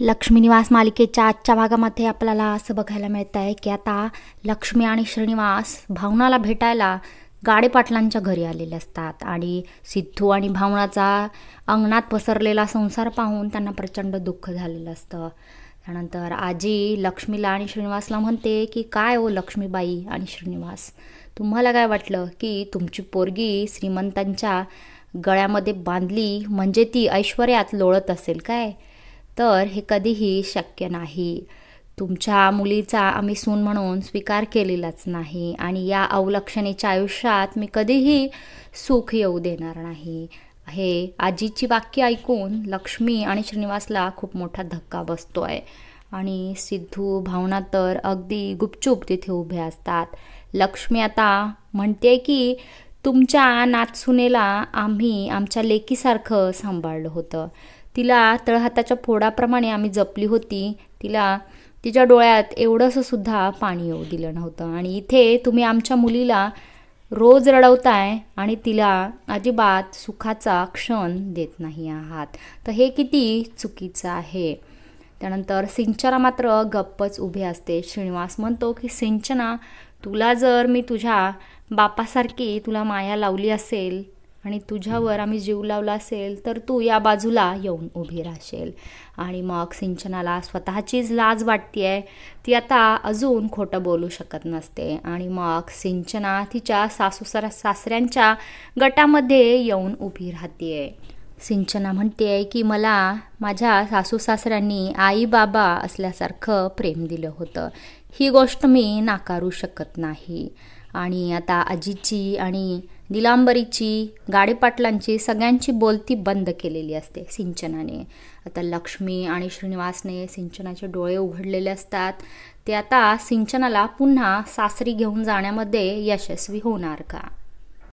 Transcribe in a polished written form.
लक्ष्मी निवास मालिकेच्या आजच्या भागामध्ये आपल्याला असं बघायला मिळत आहे की आता लक्ष्मी आणि श्रीनिवास भावनाला भेटायला गाडेपाटलांच्या घरी आलेले असतात आणि सिद्धू आणि भावनाचा अंगणात पसरलेला संसार पाहून त्यांना प्रचंड दुःख झालेलं असतं. त्यानंतर आजी लक्ष्मीला आणि श्रीनिवासला म्हणते की काय हो लक्ष्मीबाई आणि श्रीनिवास, तुम्हाला काय वाटलं की तुमची पोरगी श्रीमंतांच्या गळ्यामध्ये बांधली म्हणजे ती ऐश्वर्यात लोळत असेल काय? तर हे कधीही शक्य नाही. तुमच्या मुलीचा आम्ही सून म्हणून स्वीकार केलेलाच नाही आणि या अवलक्षणीच्या आयुष्यात मी कधीही सुख येऊ देणार नाही. हे आजीची वाक्य ऐकून लक्ष्मी आणि श्रीनिवासला खूप मोठा धक्का बसतोय आणि सिद्धू भावना तर अगदी गुपचूप तिथे उभे असतात. लक्ष्मी आता म्हणते की तुमच्या नातसुनेला आम्ही आमच्या लेकीसारखं सांभाळलं होतं. तिला तळहाताच्या फोडाप्रमाणे आम्ही जपली होती. तिच्या डोळ्यात एवढंसं सुद्धा पाणी येऊ दिलं नव्हतं आणि इथे तुम्ही आमच्या मुलीला रोज रडवताय आणि तिला अजिबात सुखाचा क्षण देत नाही आहात. तर हे किती चुकीचं आहे. त्यानंतर सिंचना मात्र गप्पच उभी असते. श्रीनिवास म्हणतो की सिंचना, तुला जर मी तुझ्या बापासारखी तुला माया लावली असेल आणि तुझ्यावर आम्ही जीव लावला असेल तर तू या बाजूला येऊन उभी राहशील. आणि मग सिंचनाला स्वतःचीच लाज वाटते. ती आता अजून खोटं बोलू शकत नसते आणि मग सिंचना तिच्या सासऱ्यांच्या गटामध्ये येऊन उभी राहते. सिंचना म्हणते की मला माझ्या सासूसासऱ्यांनी आई बाबा असल्यासारखं प्रेम दिलं होतं. ही गोष्ट मी नाकारू शकत नाही. आणि आता आजीची आणि निलांबरीची, गाडेपाटलांची सगळ्यांची बोलती बंद केलेली असते सिंचनाने. आता लक्ष्मी आणि श्रीनिवासने सिंचनाचे डोळे उघडलेले असतात. ते आता सिंचनाला पुन्हा सासरी घेऊन जाण्यामध्ये यशस्वी होणार का?